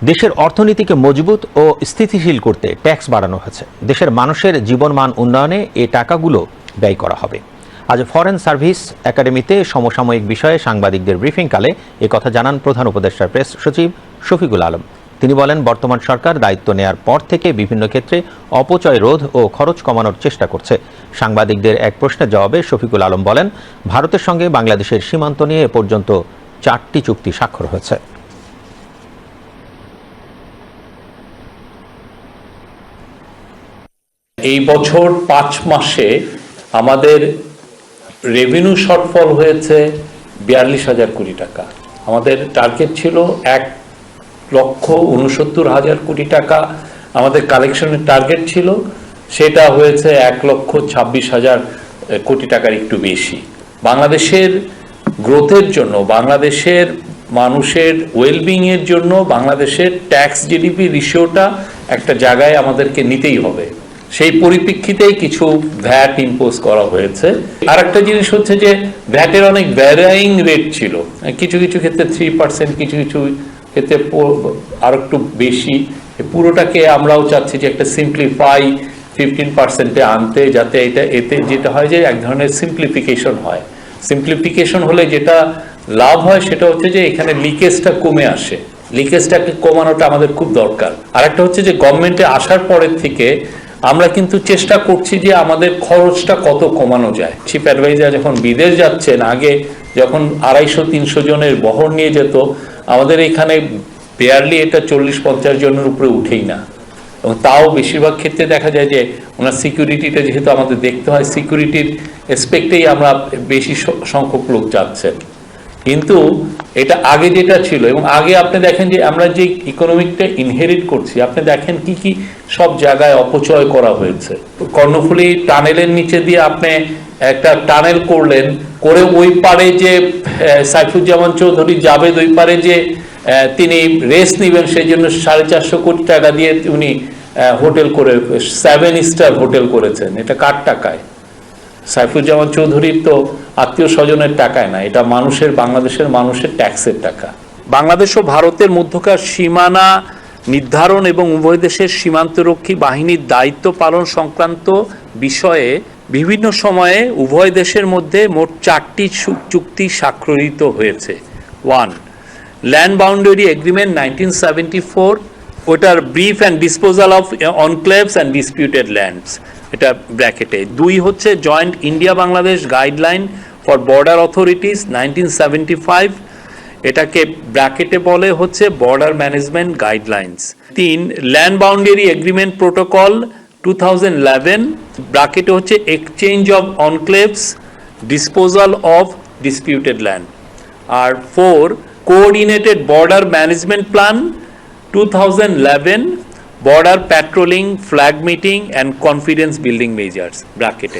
দেশের অর্থনীতিকে মজবুত ও স্থিতিশীল করতে ট্যাক্স বাড়ানো হয়েছে। দেশের মানুষের জীবনমান উন্নয়নে এই টাকাগুলো ব্যয় করা হবে। আজ ফরেন সার্ভিস একাডেমিতে সমসাময়িক বিষয়ে সাংবাদিকদের ব্রিফিংকালে একথা জানান প্রধান উপদেষ্টার প্রেস সচিব শফিকুল আলম। তিনি বলেন, বর্তমান সরকার দায়িত্ব নেয়ার পর থেকে বিভিন্ন ক্ষেত্রে অপচয় রোধ ও খরচ কমানোর চেষ্টা করছে। সাংবাদিকদের এক প্রশ্নের জবাবে শফিকুল আলম বলেন, ভারতের সঙ্গে বাংলাদেশের সীমান্ত নিয়ে এ পর্যন্ত 4টি চুক্তি স্বাক্ষর হয়েছে। এই বছর 5 মাসে আমাদের রেভিনিউ শর্টফল হয়েছে 42,000 কোটি টাকা। আমাদের টার্গেট ছিল 1,69,000 কোটি টাকা। আমাদের কালেকশনের টার্গেট ছিল, সেটা হয়েছে 1,26,000 কোটি টাকার একটু বেশি। বাংলাদেশের গ্রোথের জন্য, বাংলাদেশের মানুষের ওয়েলবিং এর জন্য বাংলাদেশের ট্যাক্স জিডিপি রেশিওটা একটা জায়গায় আমাদেরকে নিতেই হবে। সেই পরিপ্রেক্ষিতেই কিছু ভ্যাট ইম্পোজ করা হয়েছে। আর একটা জিনিস হচ্ছে যে ভ্যাটের অনেক ভ্যারাইং রেট ছিল, কিছু কিছু ক্ষেত্রে 3%, কিছু কিছু ক্ষেত্রে আর একটু বেশি। পুরোটাকে আমরাও চাচ্ছি যে একটা সিম্পলিফাই 15%-এ আনতে, যাতে এতে যেটা হয় যে এক ধরনের সিম্পলিফিকেশন হয়। সিম্পলিফিকেশন হলে যেটা লাভ হয় সেটা হচ্ছে যে এখানে লিকেজটা কমে আসে। লিকেজটাকে কমানোটা আমাদের খুব দরকার। আর একটা হচ্ছে যে গভর্নমেন্টে আসার পরের থেকে আমরা কিন্তু চেষ্টা করছি যে আমাদের খরচটা কত কমানো যায়। চিফ অ্যাডভাইজার যখন বিদেশ যাচ্ছেন, আগে যখন 250-300 জনের বহর নিয়ে যেত, আমাদের এখানে বেয়ারলি এটা 40-50 জনের উপরে উঠেই না। এবং তাও বেশিরভাগ ক্ষেত্রে দেখা যায় যে ওনার সিকিউরিটিটা যেহেতু আমাদের দেখতে হয়, সিকিউরিটির এসপেক্টেই আমরা বেশি সংখ্যক লোক যাচ্ছেন। কিন্তু এটা আগে যেটা ছিল, এবং আগে আপনি দেখেন যে আমরা যে ইকোনমিকটা ইনহেরিট করছি, আপনি দেখেন কি কি সব জায়গায় অপচয় করা হয়েছে। কর্ণফুলী টানেলের নিচে দিয়ে আপনি একটা টানেল করলেন, করে ওই পারে যে সাইফুজ্জামান চৌধুরী জাবেদ ওই পারে যে তিনি রেস্ট নেবেন, সেই জন্য 450 কোটি টাকা দিয়ে উনি হোটেল করে 7 স্টার হোটেল করেছেন। এটা কার টাকায়? সাইফুজ্জামান চৌধুরীর তো আত্মীয় স্বজনের টাকায় না, এটা মানুষের, বাংলাদেশের মানুষের ট্যাক্সের টাকা। বাংলাদেশ ও ভারতের মধ্যকার সীমানা নির্ধারণ এবং উভয় দেশের সীমান্তরক্ষী বাহিনীর দায়িত্ব পালন সংক্রান্ত বিষয়ে বিভিন্ন সময়ে উভয় দেশের মধ্যে মোট 4টি চুক্তি স্বাক্ষরিত হয়েছে। 1. ল্যান্ড বাউন্ডারি এগ্রিমেন্ট 1974, ওটার brief and disposal of enclaves and disputed lands, এটা ব্র্যাকেটে। 2 হচ্ছে joint India Bangladesh guideline for border authorities 1975, এটাকে ব্র্যাকেটে বলে হচ্ছে border management guidelines. 3. Land boundary agreement protocol 2011, ব্র্যাকেটে হচ্ছে exchange of enclaves, disposal of disputed land. আর 4. Coordinated border management plan 2011, border patrolling, flag meeting and confidence building measures, bracket.